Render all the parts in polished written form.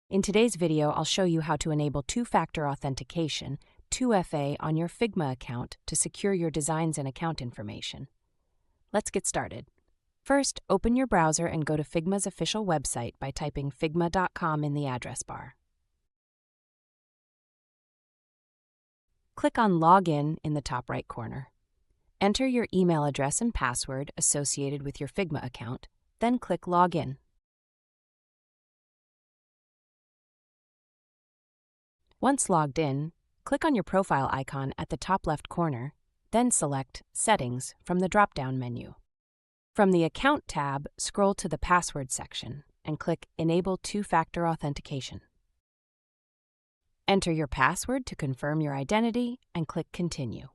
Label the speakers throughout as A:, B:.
A: In today's video, I'll show you how to enable two-factor authentication, 2FA, on your Figma account to secure your designs and account information. Let's get started. First, open your browser and go to Figma's official website by typing figma.com in the address bar. Click on Login in the top right corner. Enter your email address and password associated with your Figma account, then click Login. Once logged in, click on your profile icon at the top left corner, then select Settings from the drop-down menu. From the Account tab, scroll to the Password section and click Enable Two-Factor Authentication. Enter your password to confirm your identity and click Continue.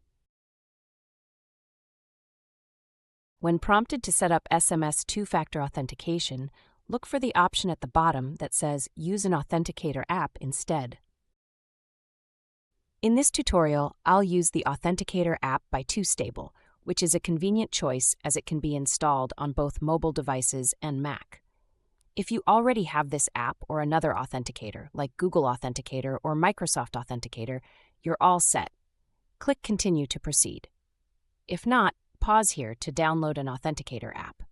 A: When prompted to set up SMS two-factor authentication, look for the option at the bottom that says Use an Authenticator app instead. In this tutorial, I'll use the Authenticator app by TwoStable, which is a convenient choice as it can be installed on both mobile devices and Mac. If you already have this app or another authenticator, like Google Authenticator or Microsoft Authenticator, you're all set. Click Continue to proceed. If not, pause here to download an Authenticator app.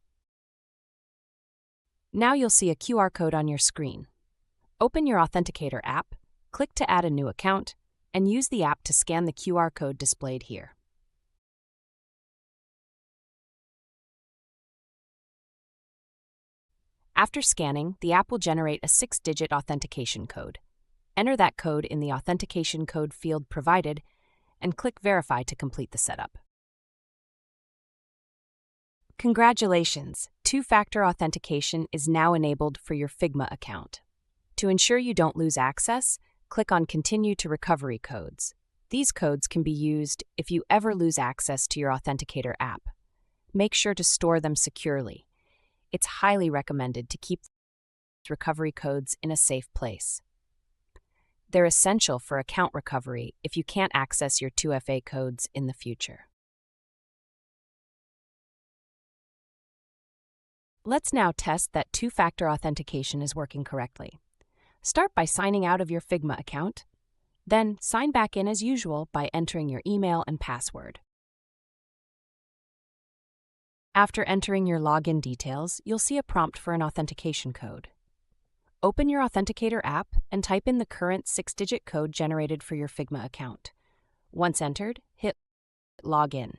A: Now you'll see a QR code on your screen. Open your Authenticator app, click to add a new account, and use the app to scan the QR code displayed here. After scanning, the app will generate a 6-digit authentication code. Enter that code in the authentication code field provided and click Verify to complete the setup. Congratulations! Two-factor authentication is now enabled for your Figma account. To ensure you don't lose access, click on Continue to Recovery Codes. These codes can be used if you ever lose access to your Authenticator app. Make sure to store them securely. It's highly recommended to keep recovery codes in a safe place. They're essential for account recovery if you can't access your 2FA codes in the future. Let's now test that two-factor authentication is working correctly. Start by signing out of your Figma account. Then sign back in as usual by entering your email and password. After entering your login details, you'll see a prompt for an authentication code. Open your Authenticator app and type in the current 6-digit code generated for your Figma account. Once entered, hit Login.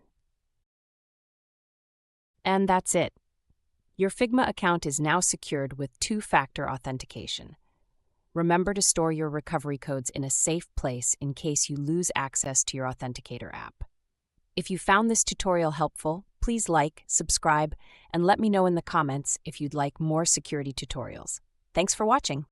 A: And that's it. Your Figma account is now secured with two-factor authentication. Remember to store your recovery codes in a safe place in case you lose access to your Authenticator app. If you found this tutorial helpful, please like, subscribe, and let me know in the comments if you'd like more security tutorials. Thanks for watching.